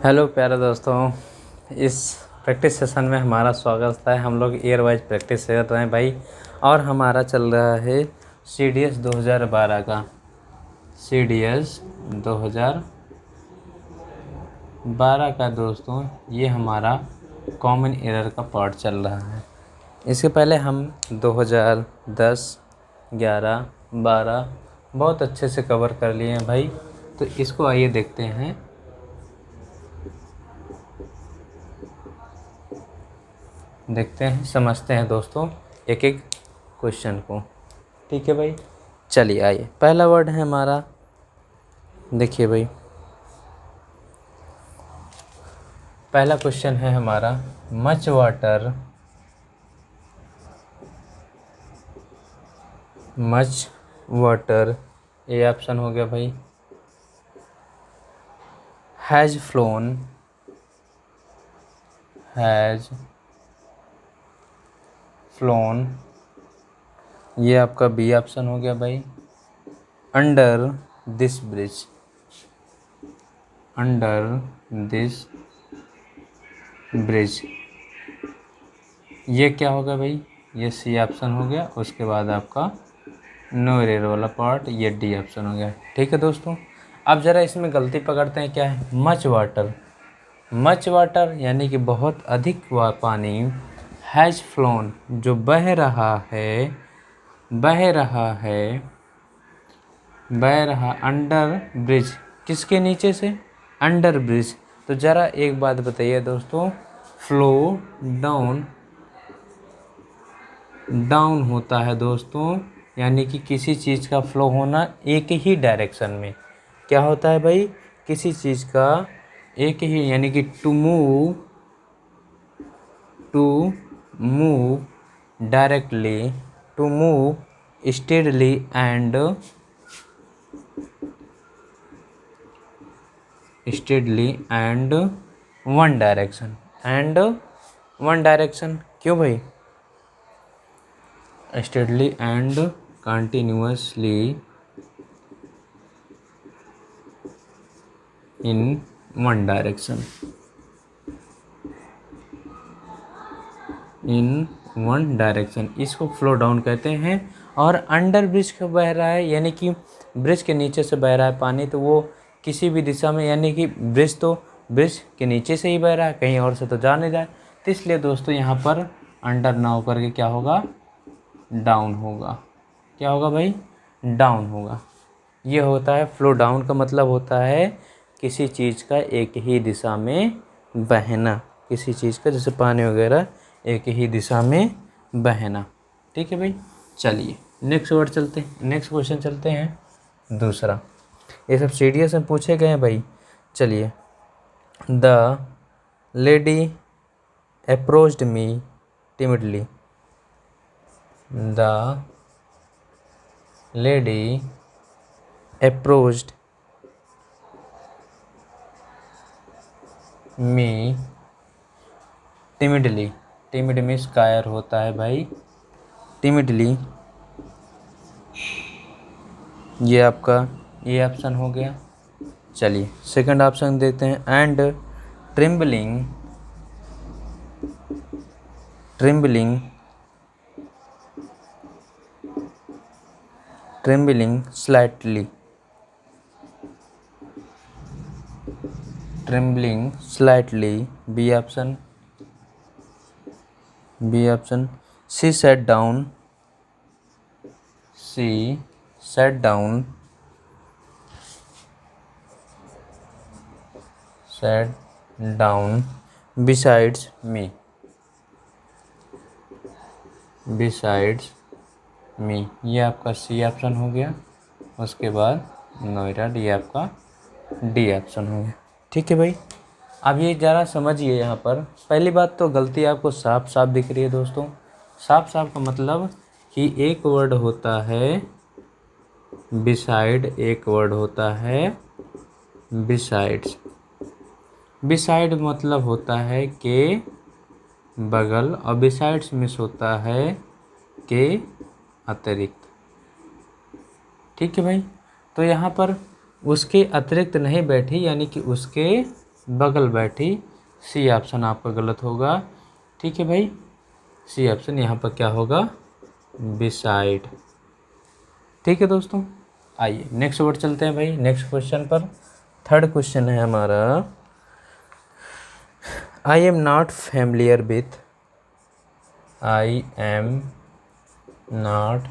Hello प्यारे दोस्तों, इस प्रैक्टिस सेशन में हमारा स्वागत है। हम लोग ईयर वाइज प्रैक्टिस कर रहे हैं भाई, और हमारा चल रहा है CDS 2012 का। CDS 2012 का दोस्तों, ये हमारा कॉमन एरर का पार्ट चल रहा है। इसके पहले हम 2010, 11, 12 बहुत अच्छे से कवर कर लिए हैं भाई। तो इसको आइए देखते हैं। समझते हैं दोस्तों एक एक क्वेश्चन को। ठीक है भाई, चलिए आइए। पहला वर्ड है हमारा, देखिए भाई, पहला क्वेश्चन है हमारा मच वाटर। मच वाटर, ये ऑप्शन हो गया भाई। हैज फ्लोन, हैज फ्लोन, ये आपका बी ऑप्शन हो गया भाई। Under this bridge, under this bridge, ये क्या होगा भाई? ये सी ऑप्शन हो गया। उसके बाद आपका नो एरर वाला पार्ट, ये डी ऑप्शन हो गया। ठीक है दोस्तों, अब ज़रा इसमें गलती पकड़ते हैं। क्या है? Much water. मच वाटर यानी कि बहुत अधिक पानी। हैज़ फ्लोन, जो बह रहा है, बह रहा है, बह रहा। अंडर ब्रिज, किसके नीचे से? Under bridge. तो ज़रा एक बात बताइए दोस्तों, फ्लो डाउन, डाउन होता है दोस्तों, यानी कि किसी चीज़ का फ्लो होना एक ही डायरेक्शन में। क्या होता है भाई? किसी चीज़ का एक ही, यानी कि to move directly, to move steadily and one direction, क्यों भाई? Steadily and continuously in one direction, in one direction, इसको फ्लो डाउन कहते हैं। और अंडर ब्रिज का बह रहा है, यानी कि ब्रिज के नीचे से बह रहा है पानी, तो वो किसी भी दिशा में, यानी कि ब्रिज तो ब्रिज के नीचे से ही बह रहा है, कहीं और से तो जा नहीं जाए। तो इसलिए दोस्तों यहाँ पर अंडर ना होकर के क्या होगा? डाउन होगा। क्या होगा भाई? डाउन होगा। ये होता है फ्लो डाउन का मतलब होता है किसी चीज़ का एक ही दिशा में बहना, किसी चीज़ का जैसे पानी वगैरह एक ही दिशा में बहना। ठीक है भाई, चलिए नेक्स्ट वर्ड चलते हैं, नेक्स्ट क्वेश्चन चलते हैं। दूसरा, ये सब सीडीएस में पूछे गए हैं भाई। चलिए, the lady approached me timidly, the lady approached me timidly. Timid means कायर होता है भाई, टिमिडली, ये आपका ये ऑप्शन हो गया। चलिए सेकंड ऑप्शन देते हैं, and trembling, trembling, trembling slightly, trembling slightly, B option, B option. She sat down, she sat down, sat down besides me, besides me, ये आपका सी ऑप्शन हो गया। उसके बाद नोएडा, ये आपका डी ऑप्शन हो गया। ठीक है भाई, अब ये ज़रा समझिए। यहाँ पर पहली बात तो गलती आपको साफ साफ दिख रही है दोस्तों। साफ साफ का मतलब कि एक वर्ड होता है बिसाइड, एक वर्ड होता है बिसाइड्स। बिसाइड मतलब होता है के बगल, और बिसाइड्स मिस होता है के अतिरिक्त। ठीक है भाई, तो यहाँ पर उसके अतिरिक्त नहीं बैठी, यानी कि उसके बगल बैठी। सी ऑप्शन आपका गलत होगा। ठीक है भाई, सी ऑप्शन यहाँ पर क्या होगा, बिसाइड। ठीक है दोस्तों, आइए नेक्स्ट वर्ड चलते हैं भाई, नेक्स्ट क्वेश्चन पर। थर्ड क्वेश्चन है हमारा, I am not familiar with, I am not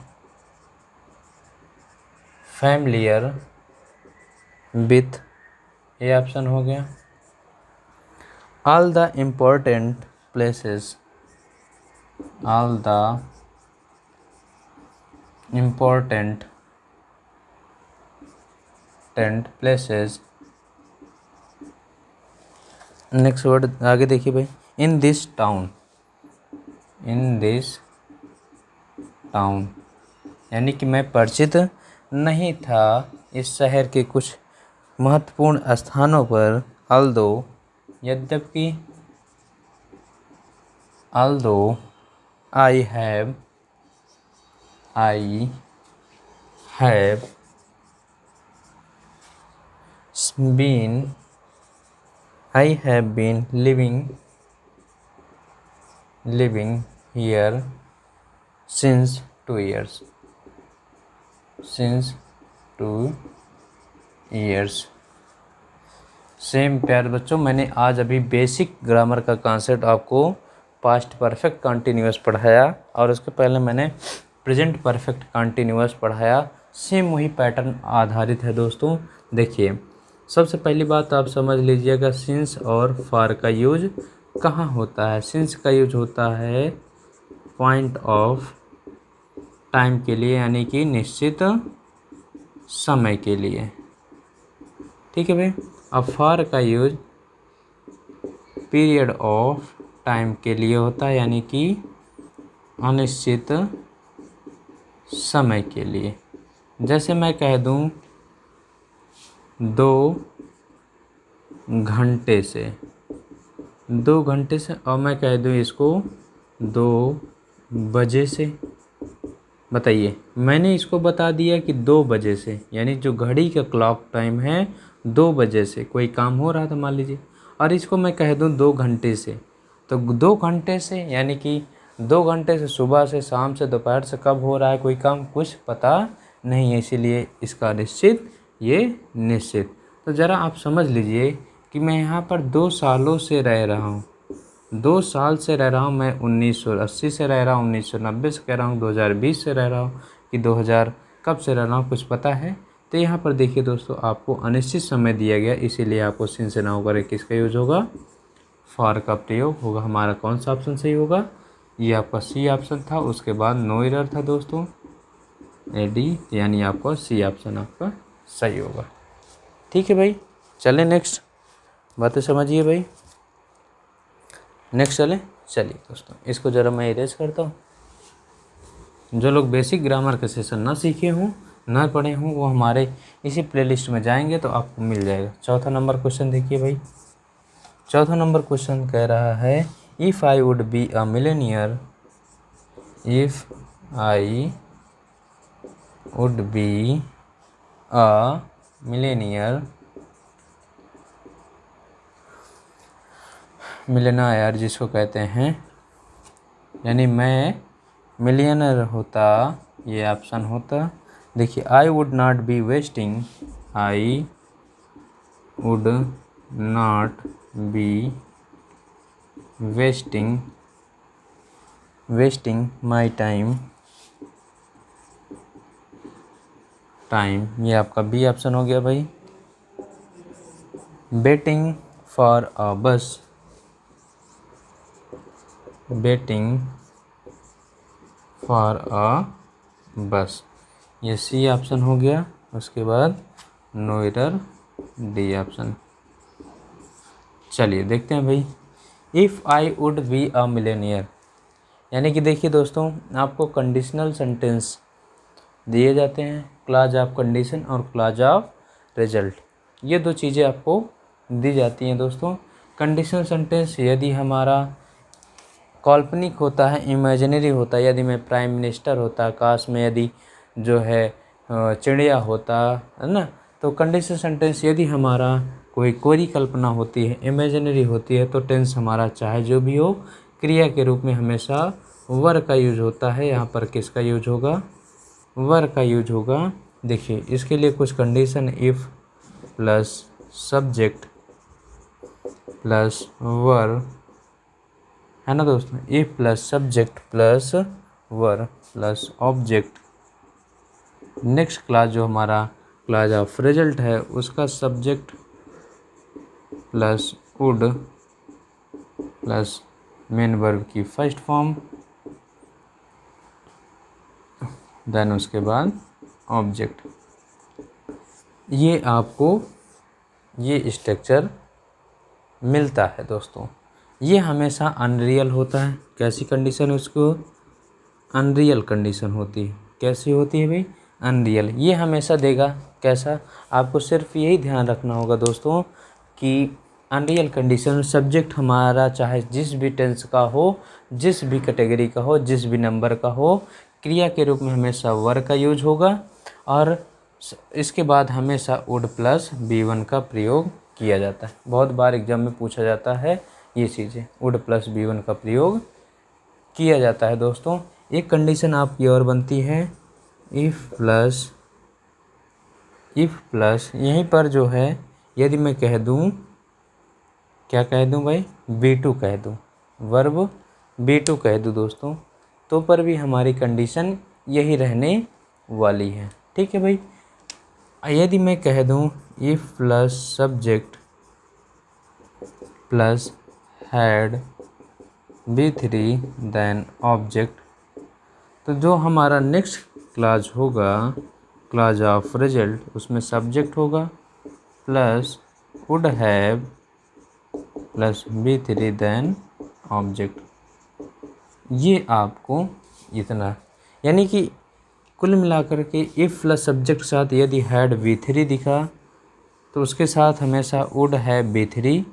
familiar with, ये ऑप्शन हो गया। All the important places, all the important places. Next word आगे देखिए भाई, in this town, in this town, यानी कि मैं परिचित नहीं था इस शहर के कुछ महत्वपूर्ण स्थानों पर। अल्दो, यद्यपि, although I have been, I have been living here since 2 years, since 2 years। Same प्यार बच्चों, मैंने आज अभी बेसिक ग्रामर का कॉन्सेप्ट आपको पास्ट परफेक्ट कंटिन्यूअस पढ़ाया और उसके पहले मैंने प्रेजेंट परफेक्ट कंटिन्यूअस पढ़ाया। सेम वही पैटर्न आधारित है दोस्तों। देखिए, सबसे पहली बात आप समझ लीजिएगा, सिंस और फॉर का यूज कहाँ होता है। सिंस का यूज होता है पॉइंट ऑफ टाइम के लिए, यानी कि निश्चित समय के लिए। ठीक है भाई। अब फॉर का यूज पीरियड ऑफ टाइम के लिए होता है, यानी कि अनिश्चित समय के लिए। जैसे मैं कह दूं 2 घंटे से, 2 घंटे से, और मैं कह दूं इसको 2 बजे से। बताइए, मैंने इसको बता दिया कि 2 बजे से, यानी जो घड़ी का क्लॉक टाइम है 2 बजे से, कोई काम हो रहा था मान लीजिए, और इसको मैं कह दूं 2 घंटे से, तो 2 घंटे से यानी कि 2 घंटे से सुबह से, शाम से, दोपहर से कब हो रहा है कोई काम, कुछ पता नहीं है, इसीलिए इसका निश्चित, ये निश्चित। तो ज़रा आप समझ लीजिए कि मैं यहाँ पर 2 सालों से रह रहा हूँ, 2 साल से रह रहा हूँ, मैं 1980 से रह रहा हूँ, 1990 से कह रहा हूँ, 2020 से रह रहा हूँ, कि 2000 कब से रह रहा हूँ, कुछ पता है। तो यहाँ पर देखिए दोस्तों, आपको अनिश्चित समय दिया गया, इसीलिए आपको सिन से ना होकर किसका यूज होगा, फॉर का प्रयोग होगा। हमारा कौन सा ऑप्शन सही होगा, ये आपका सी ऑप्शन था। उसके बाद नो एरर था दोस्तों, एडी, यानी आपका सी ऑप्शन आपका सही होगा। ठीक है भाई, चलें नेक्स्ट, बातें समझिए भाई, नेक्स्ट चलिए दोस्तों, इसको ज़रा मैं इरेज करता हूँ। जो लोग बेसिक ग्रामर के सेशन ना सीखे हों, ना पढ़े हों, वो हमारे इसी प्लेलिस्ट में जाएंगे तो आपको मिल जाएगा। चौथा नंबर क्वेश्चन देखिए भाई, चौथा नंबर क्वेश्चन कह रहा है, if I would be a millionaire, if I would be a millionaire, millionaire जिसको कहते हैं, यानी मैं मिलियनर होता, ये ऑप्शन होता। देखिए, I would not be wasting, I would not be wasting my time, ये आपका बी ऑप्शन हो गया भाई। वेटिंग फॉर अ बस, वेटिंग फॉर अ बस, ये सी ऑप्शन हो गया। उसके बाद नो एरर, डी ऑप्शन। चलिए देखते हैं भाई, if I would be a Millionaire, यानी कि देखिए दोस्तों, आपको कंडीशनल सेंटेंस दिए जाते हैं, क्लॉज ऑफ कंडीशन और क्लॉज ऑफ रिजल्ट, ये 2 चीज़ें आपको दी जाती हैं दोस्तों। कंडीशनल सेंटेंस यदि हमारा काल्पनिक होता है, इमेजिनरी होता है, यदि मैं प्राइम मिनिस्टर होता, आकाश में यदि जो है चिड़िया होता है ना, तो कंडीशनल सेंटेंस यदि हमारा कोई कोरी कल्पना होती है, इमेजिनरी होती है, तो टेंस हमारा चाहे जो भी हो क्रिया के रूप में हमेशा वर का यूज होता है। यहाँ पर किसका यूज होगा? वर का यूज होगा। देखिए इसके लिए कुछ condition, if plus subject plus verb, है ना दोस्तों। If plus subject plus verb plus object. Next class जो हमारा क्लास ऑफ रिजल्ट है उसका subject plus would plus main verb की फर्स्ट फॉर्म, देन उसके बाद ऑब्जेक्ट। ये आपको ये स्ट्रक्चर मिलता है दोस्तों। ये हमेशा अनरियल होता है। कैसी कंडीशन उसको? अनरियल कंडीशन होती है। कैसी होती है भाई? अनरियल। ये हमेशा देगा कैसा? आपको सिर्फ यही ध्यान रखना होगा दोस्तों कि अनरियल कंडीशन सब्जेक्ट हमारा चाहे जिस भी टेंस का हो, जिस भी कैटेगरी का हो, जिस भी नंबर का हो, क्रिया के रूप में हमेशा वर का यूज होगा और इसके बाद हमेशा वुड प्लस B1 का प्रयोग किया जाता है। बहुत बार एग्जाम में पूछा जाता है ये चीज़ें, वुड प्लस B1 का प्रयोग किया जाता है दोस्तों। एक कंडीशन आपकी और बनती है, इफ़ प्लस यहीं पर जो है यदि मैं कह दूं, क्या कह दूं भाई? B2 कह दूं, वर्ब B2 कह दूं दोस्तों, तो पर भी हमारी कंडीशन यही रहने वाली है। ठीक है भाई। यदि मैं कह दूं if plus subject plus had B3 then object, तो जो हमारा नेक्स्ट क्लास होगा क्लास ऑफ रिजल्ट, उसमें सब्जेक्ट होगा plus would have plus B3 then object. ये आपको इतना, यानी कि कुल मिलाकर के इफ़ प्लस सब्जेक्ट के साथ यदि हैड B3 दिखा तो उसके साथ हमेशा वुड हैव B3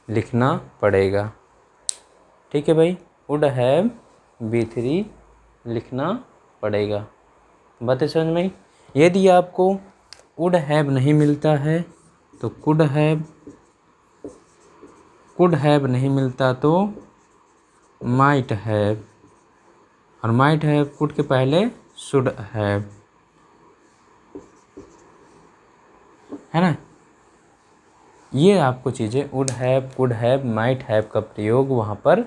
लिखना पड़ेगा। ठीक है भाई, वुड हैव B3 लिखना पड़ेगा। बातें समझ में? यदि आपको वुड हैव नहीं मिलता है तो कुड हैव नहीं मिलता तो माइट हैव, और माइट हैव कुड के पहले शुड हैव, है ना। ये आपको चीज़ें would have, could have, might have का प्रयोग वहाँ पर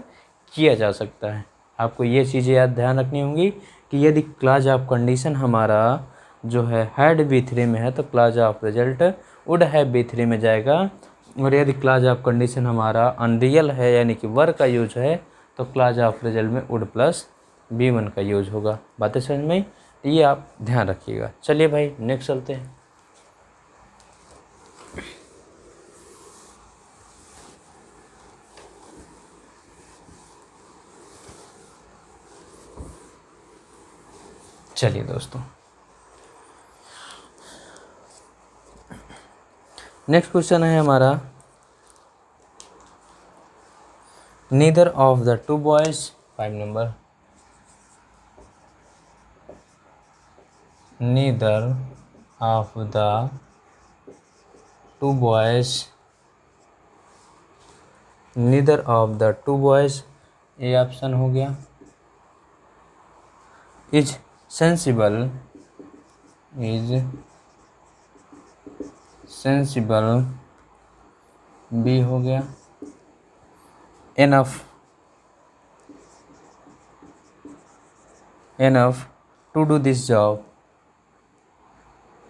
किया जा सकता है। आपको ये चीज़ें याद ध्यान रखनी होंगी कि यदि क्लास ऑफ कंडीशन हमारा जो है हैड B3 में है तो class of result would have B3 में जाएगा, और यदि क्लास ऑफ कंडीशन हमारा अनरियल है यानी कि वर का यूज है तो क्लास ऑफ रिजल्ट में वुड प्लस B1 का यूज होगा। बातें समझ में? ये आप ध्यान रखिएगा। चलिए भाई नेक्स्ट चलते हैं। चलिए दोस्तों, नेक्स्ट क्वेश्चन है हमारा, neither of the two boys, 5 नंबर, neither of the two boys, neither of the two boys, ये ऑप्शन हो गया। Is sensible, is sensible, B हो गया। Enough, enough to do this job,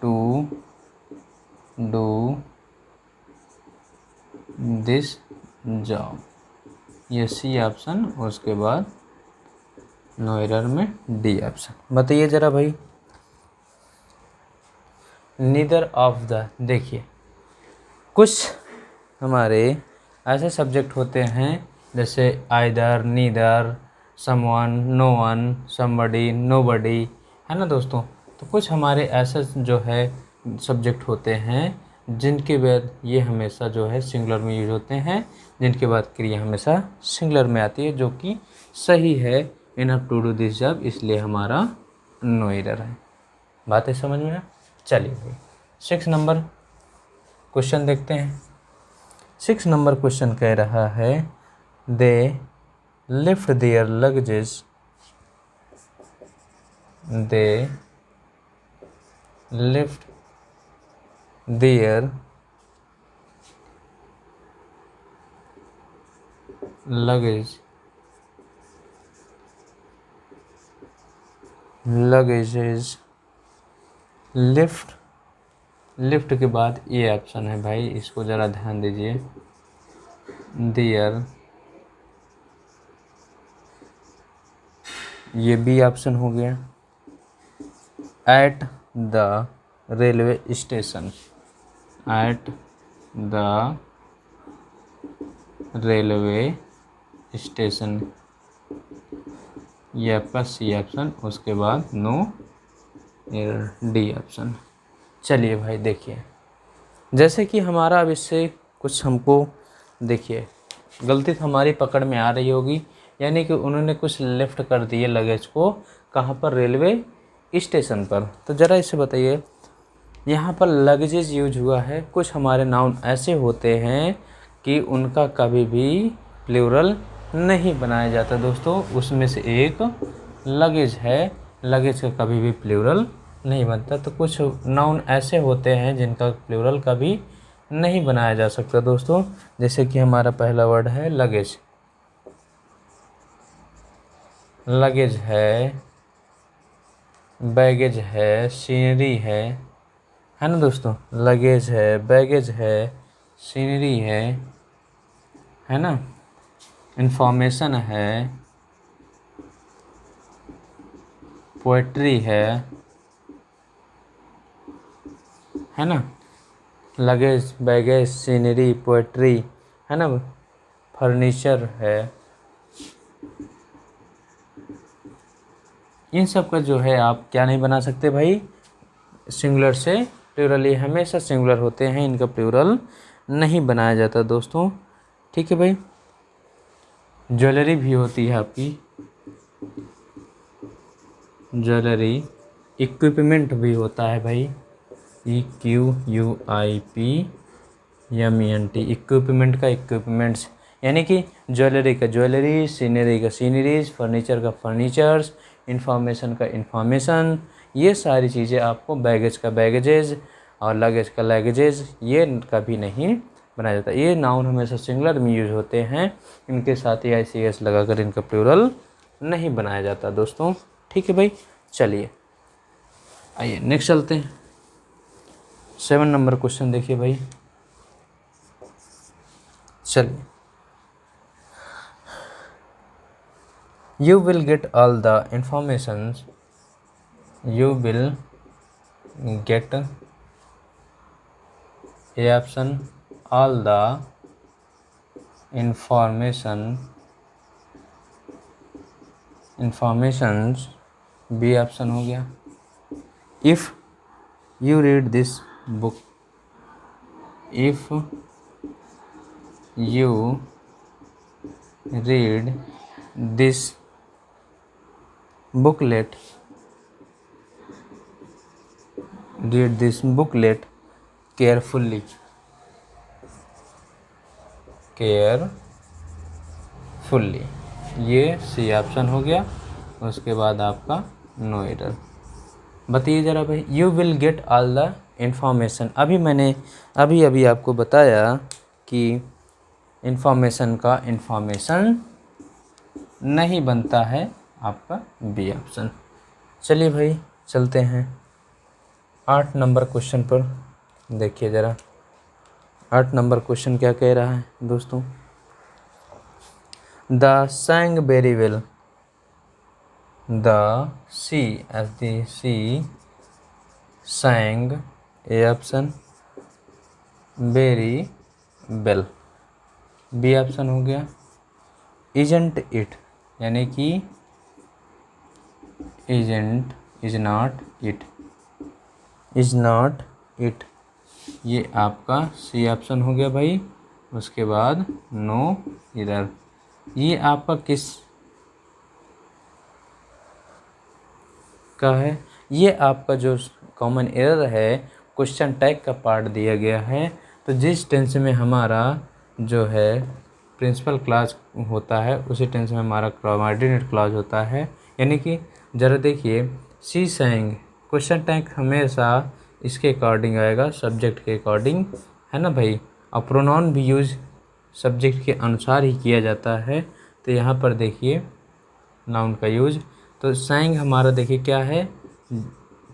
to do this job, ये C option. उसके बाद no error में डी ऑप्शन। बताइए ज़रा भाई, नीदर ऑफ द, देखिए कुछ हमारे ऐसे सब्जेक्ट होते हैं जैसे either, neither, someone, no one, somebody, nobody, है ना दोस्तों। तो कुछ हमारे ऐसे जो है सब्जेक्ट होते हैं जिनके बाद ये हमेशा जो है सिंगुलर में यूज होते हैं, जिनके बाद क्रिया हमेशा सिंगुलर में आती है, जो कि सही है। Enough to do this job, इसलिए हमारा नो एरर है। बातें समझ में है? चलिए भाई 6 नंबर क्वेश्चन देखते हैं। 6 नंबर क्वेश्चन कह रहा है they lift their luggages, they lift their luggages lift के बाद ये ऑप्शन है भाई, इसको ज़रा ध्यान दीजिए। देयर, ये बी ऑप्शन हो गया। At the railway station, at the railway station, ये आपका सी ऑप्शन। उसके बाद नो, डी ऑप्शन। चलिए भाई देखिए, जैसे कि हमारा अब इससे कुछ हमको देखिए गलती तो हमारी पकड़ में आ रही होगी, यानी कि उन्होंने कुछ लिफ्ट कर दिए लगेज को, कहाँ पर, रेलवे स्टेशन पर। तो ज़रा इसे बताइए, यहाँ पर लगेजेस यूज हुआ है। कुछ हमारे नाउन ऐसे होते हैं कि उनका कभी भी प्लूरल नहीं बनाया जाता दोस्तों, उसमें से एक लगेज है। लगेज का कभी भी प्लूरल नहीं बनता। तो कुछ नाउन ऐसे होते हैं जिनका प्लूरल कभी नहीं बनाया जा सकता दोस्तों, जैसे कि हमारा पहला वर्ड है लगेज। लगेज है, बैगेज है, सीनरी है ना दोस्तों। लगेज है, बैगेज है, सीनरी है ना। इंफॉर्मेशन है, पोएट्री है ना। लगेज, बैगेज, सीनरी, पोएट्री है ना। फर्नीचर है। इन सब का जो है आप क्या नहीं बना सकते भाई, सिंगुलर से प्लूरल। ये हमेशा सिंगुलर होते हैं, इनका प्लूरल नहीं बनाया जाता दोस्तों, ठीक है भाई। ज्वेलरी भी होती है आपकी, ज्वेलरी। इक्विपमेंट भी होता है भाई, EQUIPMENT, इक्विपमेंट का इक्विपमेंट्स, यानी कि ज्वेलरी का ज्वेलरी, सीनरी का सीनरीज, फर्नीचर का फर्नीचर्स, इंफॉर्मेशन का इंफॉर्मेशन। ये सारी चीज़ें आपको, बैगेज का बैगेजेज और लगेज का लगेजेज, ये कभी नहीं बनाया जाता। ये नाउन हमेशा सिंगुलर में यूज होते हैं, इनके साथ ही ICS लगाकर इनका प्लूरल नहीं बनाया जाता दोस्तों, ठीक है भाई। चलिए आइए नेक्स्ट चलते हैं। 7 नंबर क्वेश्चन देखिए भाई। चलिए, you will get all the informations, you will get A option, all the informations, B option हो गया। if you read this book, if you read this booklet, read this booklet carefully, carefully, ये C option हो गया। उसके बाद आपका no error. बताइए ज़रा भाई, you will get all the information. अभी मैंने अभी आपको बताया कि इंफॉर्मेशन का इंफॉर्मेशन नहीं बनता है, आपका बी ऑप्शन। चलिए भाई चलते हैं 8 नंबर क्वेश्चन पर। देखिए ज़रा 8 नंबर क्वेश्चन क्या कह रहा है दोस्तों। The sang very well, the C S the C sang, A option, very well, B option हो गया। isn't it, यानी कि isn't, is not it, is not it, ये आपका सी ऑप्शन हो गया भाई। उसके बाद नो इधर, ये आपका किस का है, ये आपका जो कॉमन एरर है क्वेश्चन टैग का पार्ट दिया गया है। तो जिस टेंस में हमारा जो है प्रिंसिपल क्लॉज होता है उसी टेंस में हमारा कोऑर्डिनेट क्लॉज होता है। यानी कि ज़रा देखिए, शी सेंग, क्वेश्चन टैग हमेशा इसके अकॉर्डिंग आएगा, सब्जेक्ट के अकॉर्डिंग, है ना भाई। और प्रोनाउन भी यूज सब्जेक्ट के अनुसार ही किया जाता है। तो यहाँ पर देखिए नाउन का यूज, तो सेंग हमारा देखिए क्या है,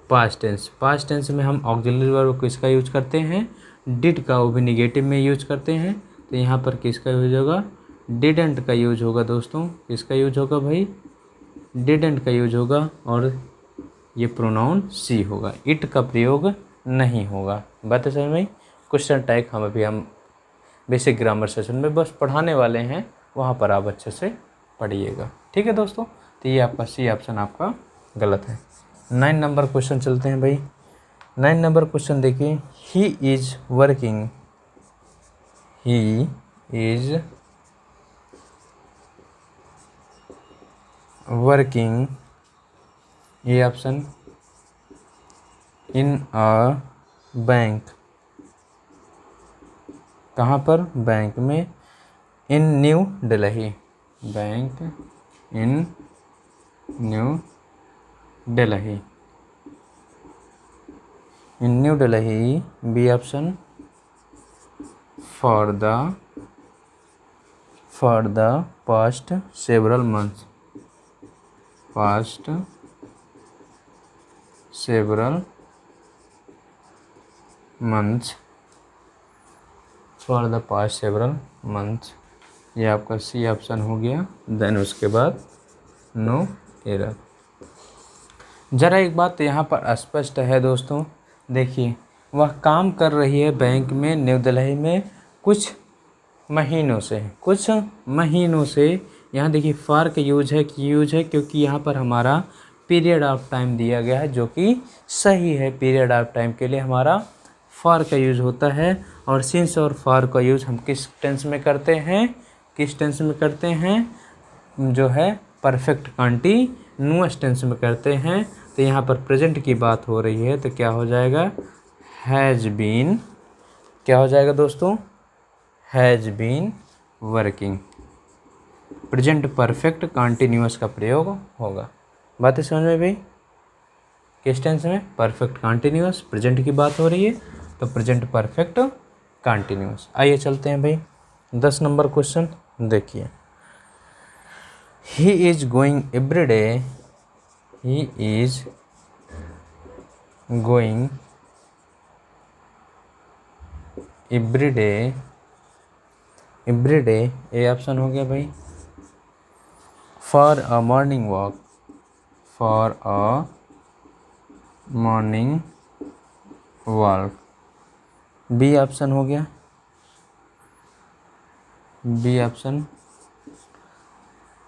पास्ट टेंस। पास्ट टेंस में हम ऑक्सिलरी वर्ब किसका यूज करते हैं, डिड का, वो भी निगेटिव में यूज करते हैं। तो यहाँ पर किसका यूज होगा, डिडंट का यूज होगा दोस्तों। किसका यूज होगा भाई, डिडंट का यूज होगा। और ये प्रोनाउन सी होगा, इट का प्रयोग नहीं होगा। बात है समझ में। क्वेश्चन टैग हम बेसिक ग्रामर सेशन में बस पढ़ाने वाले हैं, वहाँ पर आप अच्छे से पढ़िएगा। ठीक है दोस्तों। तो ये आपका सी ऑप्शन आपका गलत है। 9 नंबर क्वेश्चन चलते हैं भाई। 9 नंबर क्वेश्चन देखिए, he is working, he is working, ये ऑप्शन, इन अ बैंक, कहाँ पर, बैंक में, in new Delhi, bank in new Delhi, in new Delhi. B option, for the past several months, past several months, for the past several months. ये आपका C option हो गया। Then उसके बाद नो एरर। ज़रा एक बात यहाँ पर स्पष्ट है दोस्तों, देखिए वह काम कर रही है बैंक में न्यू दिल्ली में कुछ महीनों से। यहाँ देखिए फार का यूज है, क्योंकि यहाँ पर हमारा पीरियड ऑफ टाइम दिया गया है, जो कि सही है। पीरियड ऑफ टाइम के लिए हमारा फार का यूज होता है। और सिंस और फार का यूज हम किस टेंस में करते हैं, जो है परफेक्ट कंटीन्यूअस टेंस में करते हैं। तो यहाँ पर प्रेजेंट की बात हो रही है, तो क्या हो जाएगा, हैज़ बीन, क्या हो जाएगा दोस्तों, has been working. Present perfect continuous का प्रयोग होगा। बातें समझ में भाई। किस टेंस में, परफेक्ट कंटीन्यूअस, प्रेजेंट की बात हो रही है तो प्रेजेंट परफेक्ट कंटीन्यूअस। आइए चलते हैं भाई 10 नंबर क्वेश्चन देखिए, he is going every day, he is going every day, A option हो गया भाई, for a morning walk, for a morning walk. B option हो गया, B option,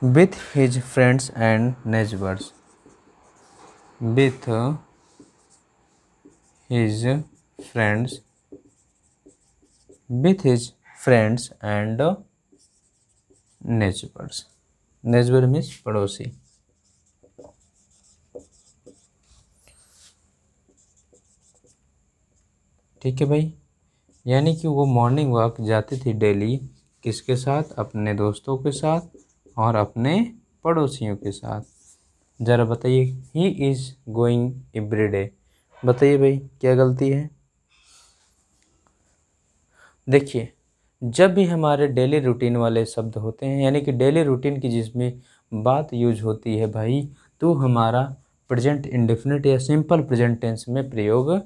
with his friends and neighbours, with his friends, with his friends and neighbours. Neighbour means पड़ोसी। ठीक है भाई। यानी कि वो मॉर्निंग वॉक जाती थी डेली, किसके साथ, अपने दोस्तों के साथ और अपने पड़ोसियों के साथ। ज़रा बताइए, he is going every day, बताइए भाई क्या गलती है। देखिए जब भी हमारे डेली रूटीन वाले शब्द होते हैं, यानी कि डेली रूटीन की जिसमें बात यूज होती है भाई, तो हमारा प्रेजेंट इंडेफिनिट या सिंपल प्रेजेंट टेंस में प्रयोग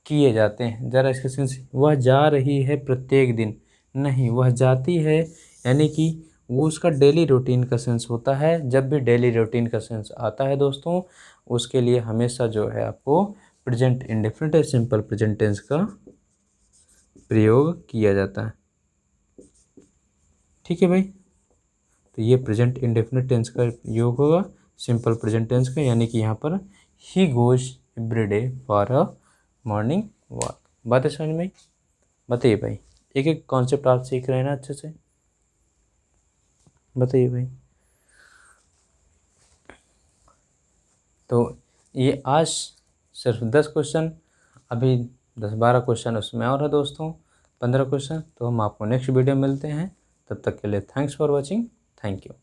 किए जाते हैं। ज़रा इसका सेंस, वह जा रही है प्रत्येक दिन, नहीं, वह जाती है, यानी कि वो उसका डेली रूटीन का सेंस होता है। जब भी डेली रूटीन का सेंस आता है दोस्तों, उसके लिए हमेशा जो है आपको प्रेजेंट इंडेफिनिट या सिंपल प्रेजेंट टेंस का प्रयोग किया जाता है। ठीक है भाई। तो ये प्रेजेंट इंडेफिनिट टेंस का योग होगा सिंपल प्रेजेंट टेंस का, यानी कि यहाँ पर he goes every day for a morning walk. बात है समझ में। बताइए भाई, एक एक कॉन्सेप्ट आप सीख रहे हैं ना अच्छे से, बताइए भाई। तो ये आज सिर्फ 10 क्वेश्चन, अभी 10-12 क्वेश्चन उसमें और है दोस्तों, 15 क्वेश्चन। तो हम आपको नेक्स्ट वीडियो में मिलते हैं, तब तक के लिए thanks for watching, thank you.